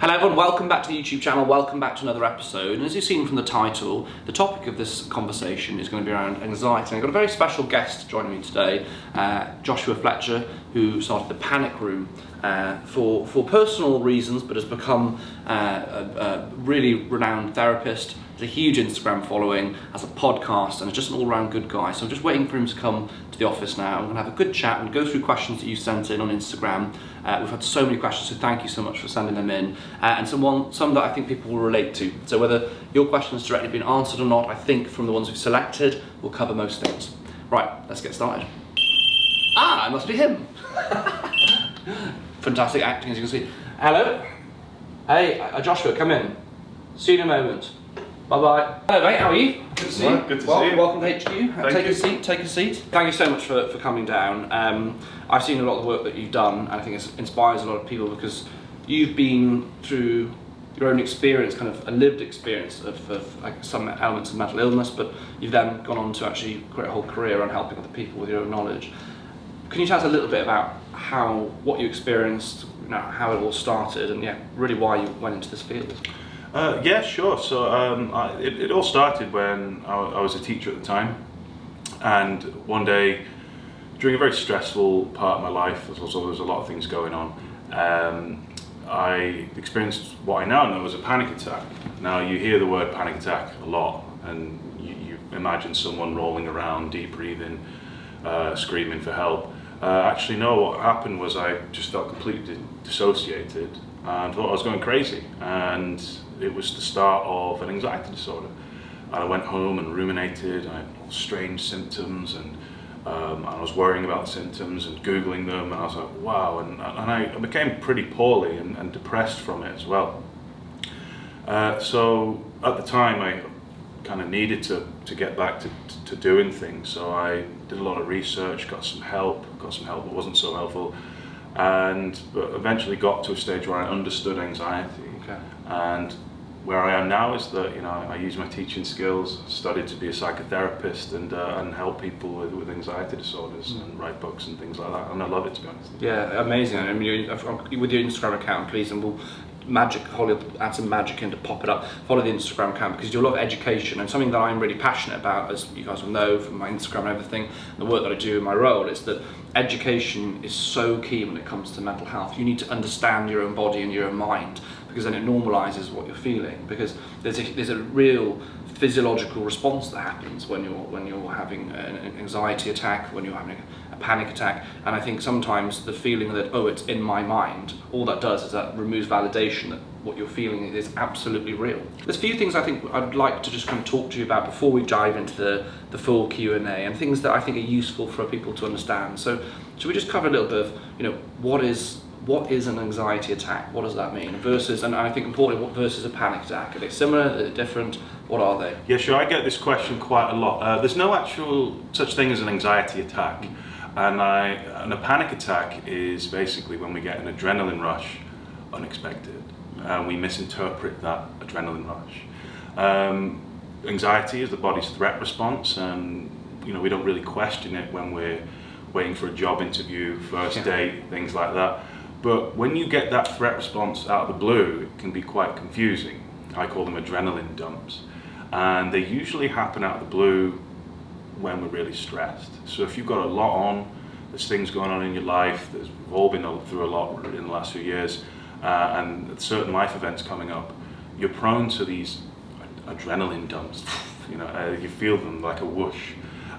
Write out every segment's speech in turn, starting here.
Hello everyone, welcome back to the YouTube channel, welcome back to another episode. And as you've seen from the title, the topic of this conversation is going to be around anxiety. And I've got a very special guest joining me today, Joshua Fletcher, who started the Panic Room for personal reasons, but has become a really renowned therapist. Has a huge Instagram following, has a podcast, and is just an all-round good guy. So I'm just waiting for him to come to the office now. I'm going to have a good chat and go through questions that you sent in on Instagram. We've had so many questions, so thank you so much for sending them in. And some that I think people will relate to. So whether your question has directly been answered or not, I think from the ones we've selected, we'll cover most things. Right, let's get started. Ah, it must be him. Fantastic acting, as you can see. Hello. Hey, Joshua, come in. See you in a moment. Bye-bye. Hello mate, how are you? Good to see you. Good to see you. Welcome to HQ. Take a seat. Thank you so much for coming down. I've seen a lot of the work that you've done, and I think it inspires a lot of people because you've been through your own experience, kind of a lived experience of like some elements of mental illness, but you've then gone on to actually create a whole career on helping other people with your own knowledge. Can you tell us a little bit about what you experienced, how it all started, and really why you went into this field? Yeah, sure. So it all started when I was a teacher at the time, and one day during a very stressful part of my life, there was a lot of things going on, I experienced what I now know as a panic attack. Now you hear the word panic attack a lot, and you imagine someone rolling around, deep breathing, screaming for help. Actually no, what happened was I just felt completely dissociated and thought I was going crazy, and it was the start of an anxiety disorder. And I went home and ruminated. I had strange symptoms, and I was worrying about the symptoms and Googling them, and I was like, wow, and I became pretty poorly and depressed from it as well. So at the time I kind of needed to get back to doing things, so I did a lot of research, got some help that wasn't so helpful, but eventually got to a stage where I understood anxiety. Okay. And where I am now is that I use my teaching skills, studied to be a psychotherapist, and help people with anxiety disorders and write books and things like that, and I love it, to be honest. Yeah, amazing. I mean, with your Instagram account, please, and we'll Holly will add some magic in to pop it up. Follow the Instagram account because you do a lot of education, and something that I'm really passionate about, as you guys will know from my Instagram and everything, and the work that I do in my role, is that education is so key when it comes to mental health. You need to understand your own body and your own mind, because then it normalizes what you're feeling, because there's a real physiological response that happens when you're having an anxiety attack, when you're having a panic attack. And I think sometimes the feeling that, oh, it's in my mind, all that does is that removes validation that what you're feeling is absolutely real. There's a few things I think I'd like to just kind of talk to you about before we dive into the full Q&A, and things that I think are useful for people to understand. So should we just cover a little bit of, what is an anxiety attack? What does that mean? Versus, and I think importantly, what versus a panic attack? Are they similar? Are they different? What are they? Yeah, sure. I get this question quite a lot. There's no actual such thing as an anxiety attack, and a panic attack is basically when we get an adrenaline rush unexpected, and we misinterpret that adrenaline rush. Anxiety is the body's threat response, and we don't really question it when we're waiting for a job interview, first date, things like that. But when you get that threat response out of the blue, it can be quite confusing. I call them adrenaline dumps. And they usually happen out of the blue when we're really stressed. So if you've got a lot on, there's things going on in your life, we've all been through a lot in the last few years, and certain life events coming up, you're prone to these adrenaline dumps. You feel them like a whoosh.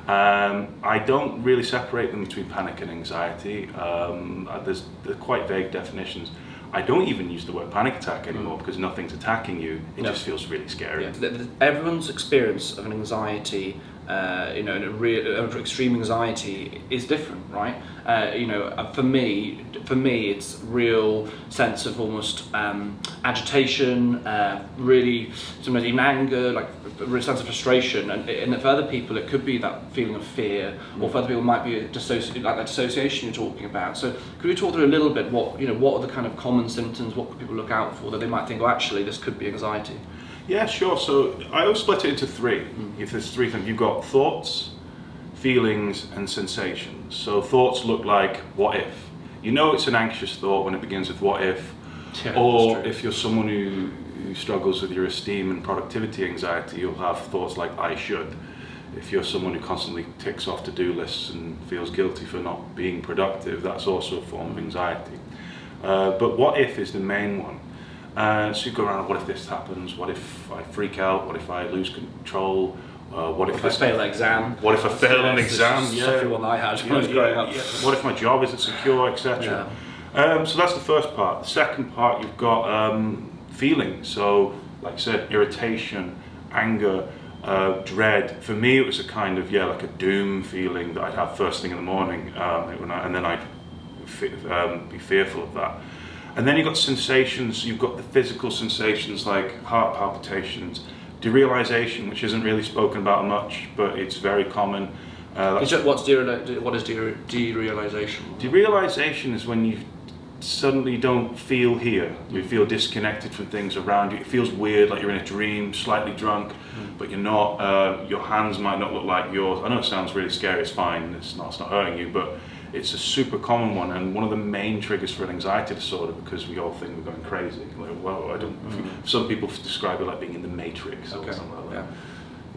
I don't really separate them between panic and anxiety. They're quite vague definitions. I don't even use the word panic attack anymore because nothing's attacking you. It just feels really scary. Yeah. Everyone's experience of an anxiety, extreme anxiety is different, right? For me, it's real sense of almost agitation, really sometimes even anger, like a real sense of frustration. And for other people, it could be that feeling of fear, or for other people, it might be like that dissociation you're talking about. So, could we talk through a little bit what are the kind of common symptoms? What could people look out for that they might think, oh, actually, this could be anxiety? Yeah, sure. So I always split it into three. If there's three things, you've got thoughts, feelings, and sensations. So thoughts look like, what if? It's an anxious thought when it begins with what if, Yeah, or that's true. if you're someone who struggles with your esteem and productivity anxiety, you'll have thoughts like I should. If you're someone who constantly ticks off to-do lists and feels guilty for not being productive, that's also a form of anxiety. But what if is the main one. So you go around, what if this happens? What if I freak out? What if I lose control? What if I fail an exam? What if I fail an exam? Something one I had when I was growing up. What if my job isn't secure, etc. So that's the first part. The second part, you've got feelings. So, like I said, irritation, anger, dread. For me, it was a kind of like a doom feeling that I'd have first thing in the morning, and then I'd be fearful of that. And then you've got sensations. You've got the physical sensations like heart palpitations, derealization, which isn't really spoken about much, but it's very common. What is derealization? Derealization is when you suddenly don't feel here. You feel disconnected from things around you. It feels weird, like you're in a dream, slightly drunk, but you're not. Your hands might not look like yours. I know it sounds really scary. It's fine. It's not hurting you, but it's a super common one, and one of the main triggers for an anxiety disorder, because we all think we're going crazy. Like, well, I don't. Some people describe it like being in the Matrix or something like that.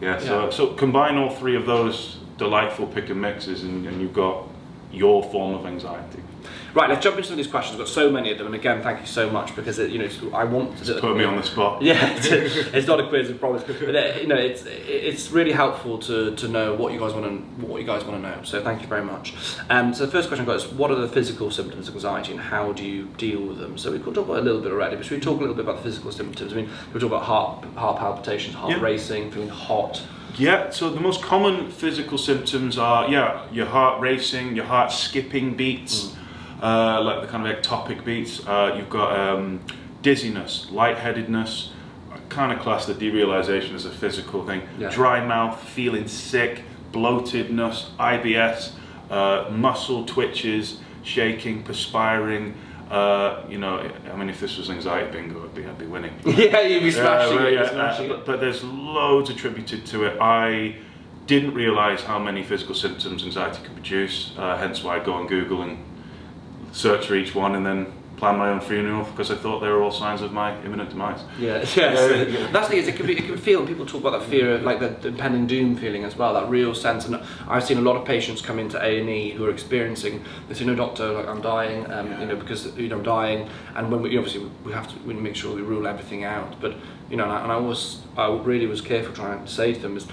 Yeah. So combine all three of those delightful pick and mixes, and you've got your form of anxiety. Right, let's jump into some of these questions. I've got so many of them, and again, thank you so much, because I want to put me on the spot. Yeah, it's not a quiz, I promise. But it's really helpful to know what you guys want to know. So thank you very much. So the first question I've got is, what are the physical symptoms of anxiety, and how do you deal with them? So we could talk about a little bit already, but should we talk a little bit about the physical symptoms? I mean, we talk about heart palpitations, heart racing, feeling hot. Yeah, so the most common physical symptoms are your heart racing, your heart skipping beats. Like the kind of ectopic beats. You've got dizziness, lightheadedness. I kind of class the derealization as a physical thing. Yeah. Dry mouth, feeling sick, bloatedness, IBS, muscle twitches, shaking, perspiring. I mean, if this was anxiety bingo, I'd be winning. Yeah, you'd be smashing it. But there's loads attributed to it. I didn't realize how many physical symptoms anxiety could produce, hence why I go on Google and search for each one and then plan my own funeral, because I thought they were all signs of my imminent demise. That's the thing is, it can feel, and people talk about that fear of like the impending doom feeling as well, that real sense. And I've seen a lot of patients come into A&E who are experiencing this, doctor, like I'm dying, because I'm dying, and when we make sure we rule everything out. But I really was careful trying to say to them is,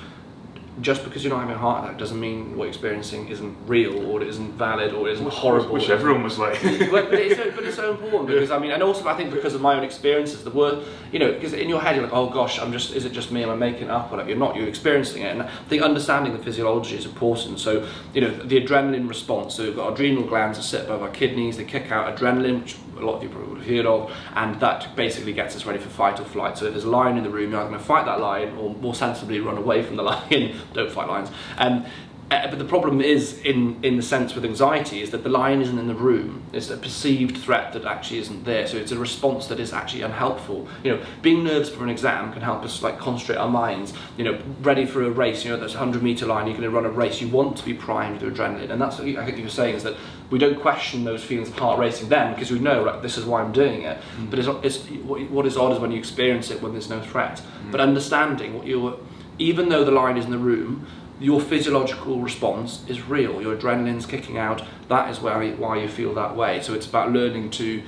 just because you're not having a heart attack doesn't mean what you're experiencing isn't real, or it isn't valid, or it isn't horrible. Which everyone was like. but it's so important, because and also I think because of my own experiences, the word, because in your head you're like, oh gosh, is it just me? Am I making it up? Whatever. You're not. You're experiencing it, and I think understanding the physiology is important. So the adrenaline response. So we've got adrenal glands that sit above our kidneys. They kick out adrenaline, which a lot of people would have heard of, and that basically gets us ready for fight or flight. So if there's a lion in the room, you're either going to fight that lion, or more sensibly run away from the lion. Don't fight lions. But the problem is, in the sense with anxiety, is that the lion isn't in the room. It's a perceived threat that actually isn't there. So it's a response that is actually unhelpful. Being nervous for an exam can help us concentrate our minds. Ready for a race. There's a 100-meter line. You're going to run a race. You want to be primed with adrenaline, and that's what I think you were saying, is that we don't question those feelings of heart racing then, because we know this is why I'm doing it. But what is odd is when you experience it when there's no threat. But understanding even though the lion is in the room, your physiological response is real. Your adrenaline's kicking out. That is why you feel that way. So it's about learning to,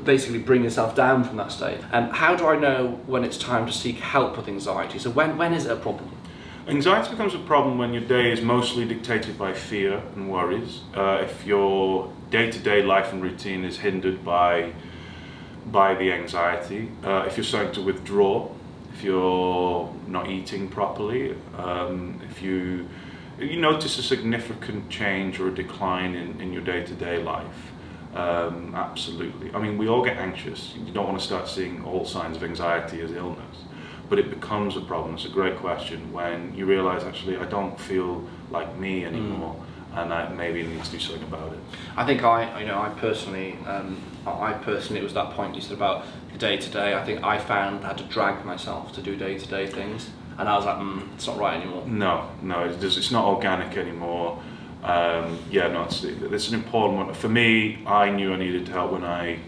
basically bring yourself down from that state. And how do I know when it's time to seek help with anxiety? So when is it a problem? Anxiety becomes a problem when your day is mostly dictated by fear and worries. If your day-to-day life and routine is hindered by the anxiety, if you're starting to withdraw, if you're not eating properly, if you notice a significant change or a decline in your day-to-day life, absolutely. I mean, we all get anxious. You don't want to start seeing all signs of anxiety as illness, but it becomes a problem. It's a great question when you realize, actually, I don't feel like me anymore, and I maybe need to do something about it. I think I personally, it was that point you said about the day-to-day. I think I found I had to drag myself to do day-to-day things, and I was like, it's not right anymore. No, it's not organic anymore. It's an important one. For me, I knew I needed help when I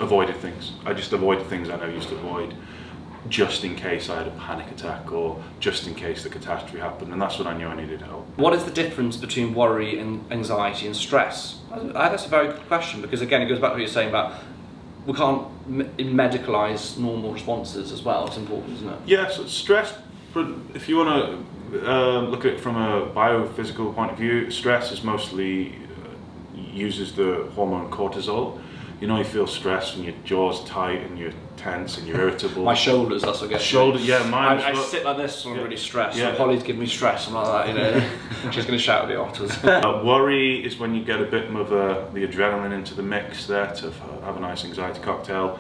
avoided things. I just avoided things I know I used to avoid, just in case I had a panic attack or just in case the catastrophe happened, and that's when I knew I needed help. What is the difference between worry and anxiety and stress? That's a very good question, because again, it goes back to what you're saying about we can't medicalise normal responses as well. It's important, isn't it? Yeah, so stress, if you want to look at it from a biophysical point of view, stress is mostly uses the hormone cortisol. You know, you feel stressed when your jaw's tight and you're tense and you're irritable. My shoulders, that's what gets Shoulder, me. yeah, mine. I sit like this when I'm really stressed. Yeah. So Holly's giving me stress. I'm like that, you know. She's going to shout at the otters. Worry is when you get a bit of the adrenaline into the mix there to have a nice anxiety cocktail.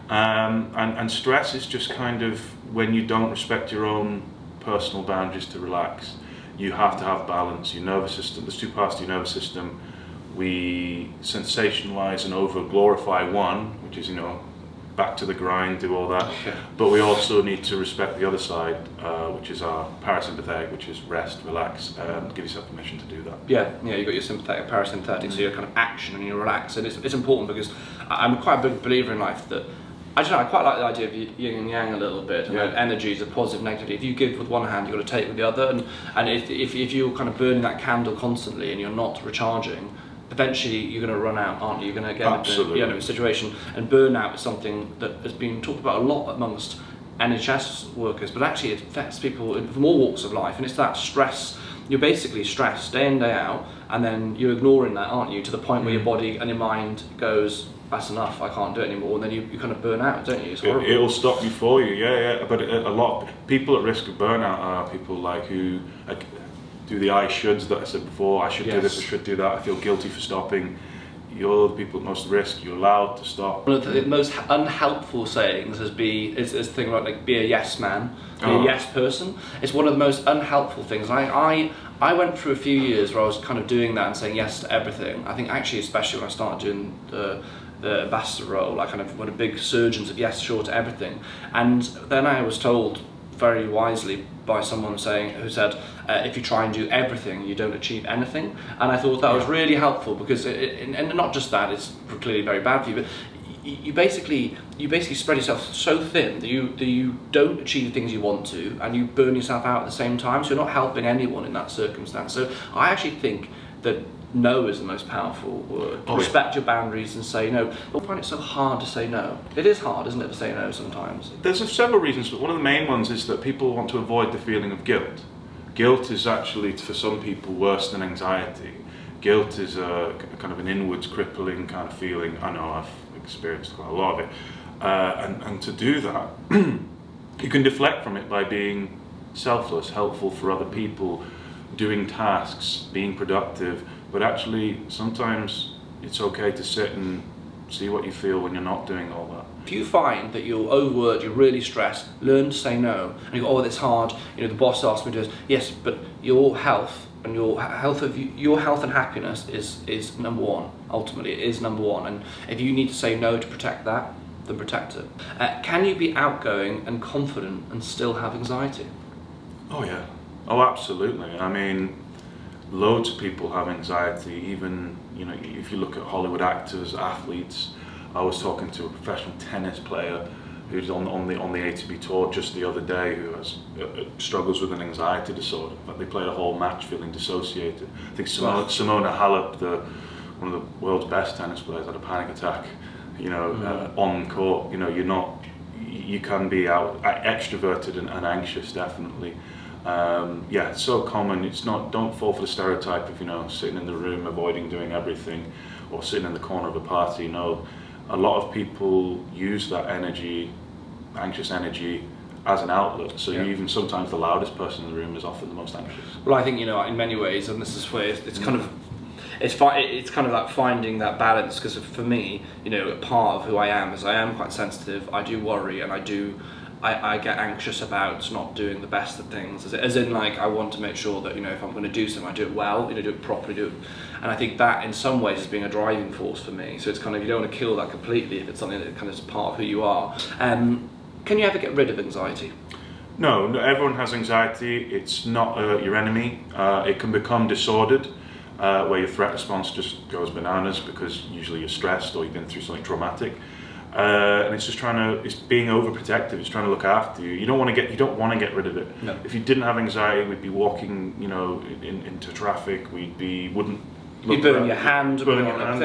And stress is just kind of when you don't respect your own personal boundaries to relax. You have to have balance. Your nervous system, there's two parts to your nervous system. We sensationalize and over glorify one, which is, you know, back to the grind, do all that. Okay. But we also need to respect the other side, which is our parasympathetic, which is rest, relax, give yourself permission to do that. Yeah, you've got your sympathetic, parasympathetic, so you're kind of action and you relax. And it's important because I'm quite a big believer in life that, I don't know, I quite like the idea of yin and yang a little bit, and energies of positive and negativity. If you give with one hand, you've got to take with the other, and if you're kind of burning that candle constantly and you're not recharging, eventually you're going to run out, aren't you? You're going to get into a situation, and burnout is something that has been talked about a lot amongst NHS workers, but actually it affects people from all walks of life, and it's that stress. You're basically stressed day in, day out, and then you're ignoring that, aren't you, to the point where your body and your mind goes, that's enough, I can't do it anymore, and then you kind of burn out, don't you? It's horrible. It'll stop you for you, yeah. But a lot of people at risk of burnout are people like who do the I shoulds that I said before. I should do this, I should do that, I feel guilty for stopping. You're the people at most risk, you're allowed to stop. One of the most unhelpful sayings is the thing about like be a yes man, be a yes person. It's one of the most unhelpful things. I went through a few years where I was kind of doing that and saying yes to everything. I think actually especially when I started doing the ambassador role, I kind of went a big surgeon of yes, sure to everything. And then I was told very wisely by someone who said, if you try and do everything, you don't achieve anything. And I thought that was really helpful because, and not just that, it's clearly very bad for you, but you basically spread yourself so thin that you don't achieve the things you want to, and you burn yourself out at the same time. So you're not helping anyone in that circumstance. So I actually think that no is the most powerful word. Respect your boundaries and say no. But I find it so hard to say no. It is hard, isn't it, to say no sometimes? There's several reasons, but one of the main ones is that people want to avoid the feeling of guilt. Guilt is actually, for some people, worse than anxiety. Guilt is a kind of an inwards crippling kind of feeling. I know I've experienced quite a lot of it. And to do that, you can deflect from it by being selfless, helpful for other people, doing tasks, being productive. But actually, sometimes it's okay to sit and see what you feel when you're not doing all that. If you find that you're overworked, you're really stressed, learn to say no. And you go, it's hard. You know, the boss asked me to do this. Yes, but your health and your health and happiness is number one. Ultimately, it is number one. And if you need to say no to protect that, then protect it. Can you be outgoing and confident and still have anxiety? Oh yeah. Oh, absolutely. I mean, loads of people have anxiety. Even, you know, if you look at Hollywood actors, athletes. I was talking to a professional tennis player who's on the ATP tour just the other day, who has struggles with an anxiety disorder. But they played a whole match feeling dissociated. I think Simona Halep, one of the world's best tennis players, had a panic attack. You know, on court. You know, you can be extroverted and anxious, definitely. It's so common. Don't fall for the stereotype of, you know, sitting in the room avoiding doing everything, or sitting in the corner of a party. No, a lot of people use that energy, anxious energy, as an outlet. So even sometimes the loudest person in the room is often the most anxious. Well, I think, you know, in many ways, and this is where it's kind of like finding that balance, because for me, you know, part of who I am is I am quite sensitive. I do worry, and I get anxious about not doing the best at things, as in like I want to make sure that, you know, if I'm going to do something, I do it well, you know, do it properly, and I think that in some ways is being a driving force for me. So it's kind of, you don't want to kill that completely if it's something that kind of is part of who you are. Can you ever get rid of anxiety? No, everyone has anxiety. It's not your enemy. It can become disordered, where your threat response just goes bananas because usually you're stressed or you've been through something traumatic. And it's just it's being overprotective. It's trying to look after you. You don't want to get rid of it. No. If you didn't have anxiety, we'd be walking, into traffic. Wouldn't. You burn your hand, burn your hand.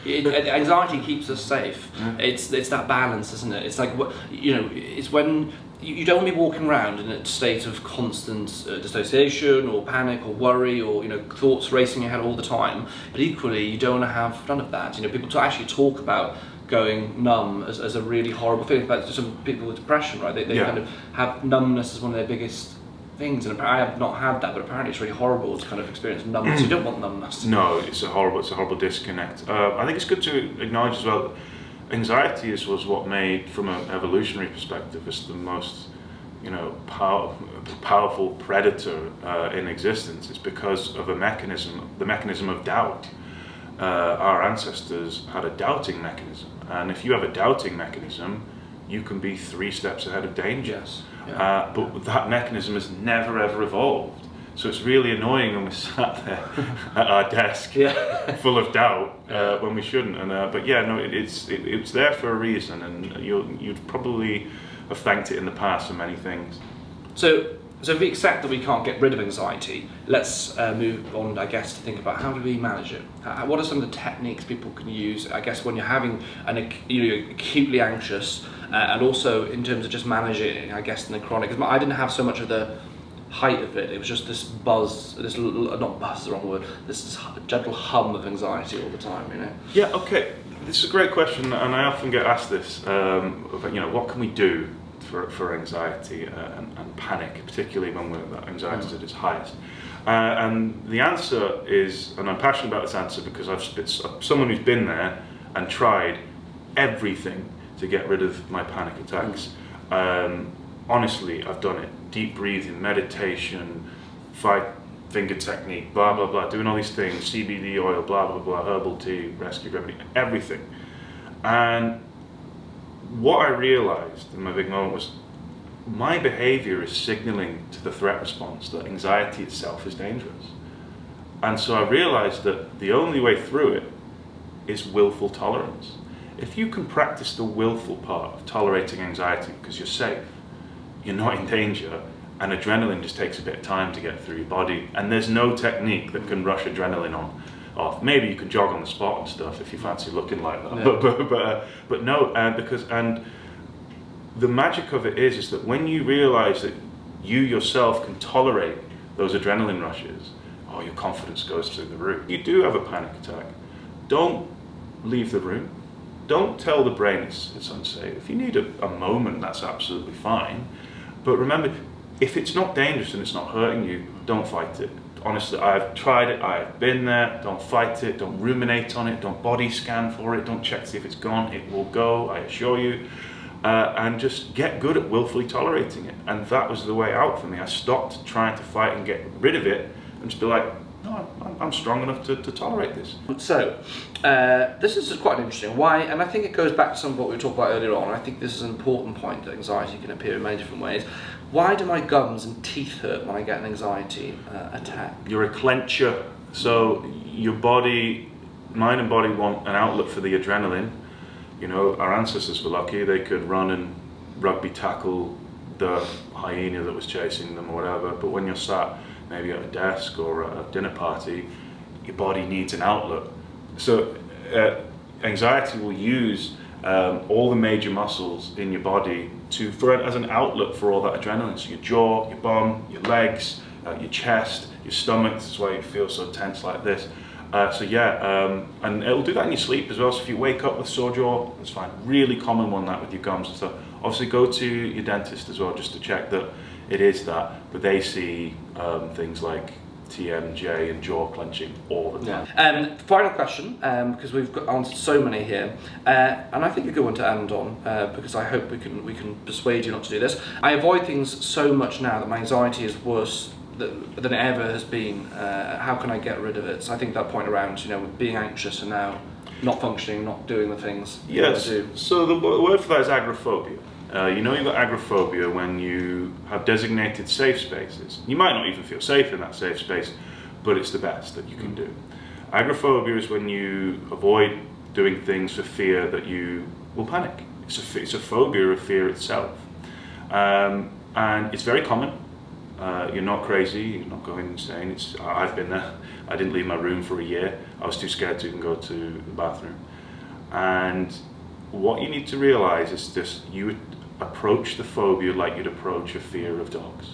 Anxiety keeps us safe. Yeah. It's that balance, isn't it? It's like it's when you don't want to be walking around in a state of constant dissociation or panic or worry or thoughts racing in your head all the time. But equally, you don't want to have none of that. People actually talk about going numb as a really horrible thing. In fact, some people with depression, right? They kind of have numbness as one of their biggest things, and I have not had that, but apparently it's really horrible to kind of experience numbness. You don't want numbness. No, it's a horrible disconnect. I think it's good to acknowledge as well, anxiety was what made, from an evolutionary perspective, is the most powerful predator in existence. It's because of the mechanism of doubt. Our ancestors had a doubting mechanism, and if you have a doubting mechanism, you can be 3 steps ahead of danger. Yes. Yeah. But that mechanism has never ever evolved. So it's really annoying when we sat there at our desk, full of doubt, when we shouldn't. And but yeah, no, it's there for a reason, and you'd probably have thanked it in the past for many things. So if we accept that we can't get rid of anxiety, let's move on, I guess, to think about how do we manage it? What are some of the techniques people can use, I guess, when you're having you're acutely anxious, and also in terms of just managing, I guess, in the chronic? Because I didn't have so much of the height of it. It was just this buzz, not buzz is the wrong word, this gentle hum of anxiety all the time, Yeah, okay. This is a great question, and I often get asked this, about, what can we do for anxiety and panic, particularly when that anxiety is at its highest. And the answer is, and I'm passionate about this answer because I'm someone who's been there and tried everything to get rid of my panic attacks. Honestly, I've done it. Deep breathing, meditation, 5-finger technique, blah, blah, blah, doing all these things, CBD oil, blah, blah, blah, herbal tea, rescue remedy, everything. And what I realized in my big moment was my behavior is signaling to the threat response that anxiety itself is dangerous. And so I realized that the only way through it is willful tolerance. If you can practice the willful part of tolerating anxiety because you're safe, you're not in danger, and adrenaline just takes a bit of time to get through your body, and there's no technique that can rush adrenaline off. Maybe you can jog on the spot and stuff if you fancy looking like that, but no, because the magic of it is that when you realize that you yourself can tolerate those adrenaline rushes, your confidence goes through the roof. You do have a panic attack, don't leave the room. Don't tell the brain it's unsafe. If you need a moment, that's absolutely fine. But remember, if it's not dangerous and it's not hurting you, don't fight it. Honestly, I've tried it, I've been there. Don't fight it, don't ruminate on it, don't body scan for it, don't check to see if it's gone. It will go, I assure you. And just get good at willfully tolerating it. And that was the way out for me. I stopped trying to fight and get rid of it and just be like, no, I'm strong enough to tolerate this. So, this is quite interesting. Why? And I think it goes back to some of what we talked about earlier on. I think this is an important point, that anxiety can appear in many different ways. Why do my gums and teeth hurt when I get an anxiety attack? You're a clencher. So your mind and body want an outlet for the adrenaline. Our ancestors were lucky. They could run and rugby tackle the hyena that was chasing them or whatever. But when you're sat maybe at a desk or at a dinner party, your body needs an outlet. So anxiety will use all the major muscles in your body as an outlet for all that adrenaline. So your jaw, your bum, your legs, your chest, your stomach. This is why you feel so tense like this. And it'll do that in your sleep as well. So if you wake up with sore jaw, that's fine. Really common one, that with your gums and stuff. Obviously go to your dentist as well, just to check that it is that, but they see things like TMJ and jaw clenching all the time. Yeah. Final question, because we've answered so many here, and I think a good one to end on, because I hope we can persuade you not to do this. I avoid things so much now that my anxiety is worse than it ever has been. How can I get rid of it? So I think that point around, being anxious and now not functioning, not doing the things you want to do. So the word for that is agoraphobia. You've got agoraphobia when you have designated safe spaces. You might not even feel safe in that safe space, but it's the best that you can do. Agoraphobia is when you avoid doing things for fear that you will panic. It's a phobia of fear itself. And it's very common. You're not crazy, you're not going insane. I've been there. I didn't leave my room for a year. I was too scared to even go to the bathroom. And what you need to realize is this: you would approach the phobia like you'd approach a fear of dogs.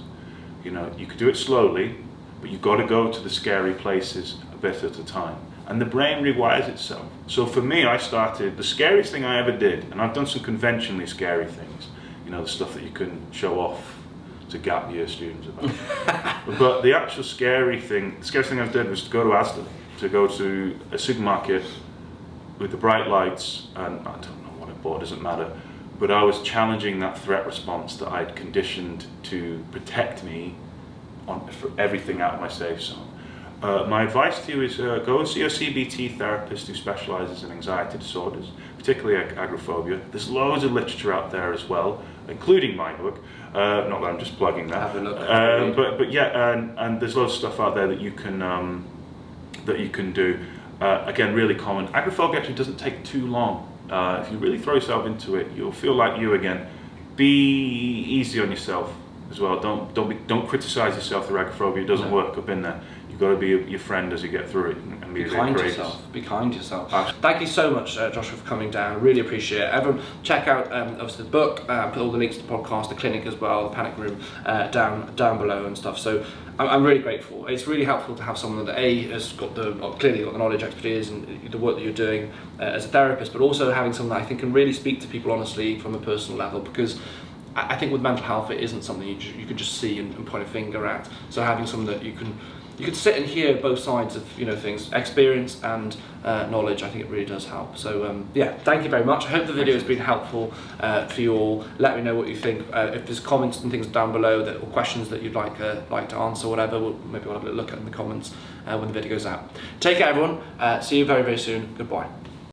You know, you could do it slowly, but you've got to go to the scary places a bit at a time. And the brain rewires itself. So for me, the scariest thing I ever did, and I've done some conventionally scary things, you know, the stuff that you can show off to gap year students about. But the actual scariest thing I did was to go to Asda, to go to a supermarket with the bright lights, and I don't know what I bought, doesn't matter, but I was challenging that threat response that I'd conditioned to protect me for everything out of my safe zone. My advice to you is go and see a CBT therapist who specialises in anxiety disorders, particularly agoraphobia. There's loads of literature out there as well, including my book. Not that I'm just plugging that. Have a look. But yeah, and there's loads of stuff out there that you can do. Again, really common. Agoraphobia actually doesn't take too long. If you really throw yourself into it, you'll feel like you again. Be easy on yourself as well. Don't criticize yourself through agoraphobia. It doesn't work. I've been there. You've got to be your friend as you get through it, and be kind to yourself. Be kind to yourself. Thank you so much, Joshua, for coming down. I really appreciate it. Everyone, check out obviously the book. Put all the links to the podcast, the clinic as well, the panic room down below and stuff. So I'm really grateful. It's really helpful to have someone that has clearly got the knowledge, expertise, and the work that you're doing as a therapist, but also having someone that I think can really speak to people honestly from a personal level, because I think with mental health it isn't something you can just see and point a finger at. So having someone that you can sit and hear both sides of things, experience and knowledge, I think it really does help. So yeah, thank you very much. I hope the video has been helpful for you all. Let me know what you think. If there's comments and things down below or questions that you'd like to answer, whatever, maybe we'll have a look at in the comments when the video goes out. Take care, everyone. See you very, very soon. Goodbye.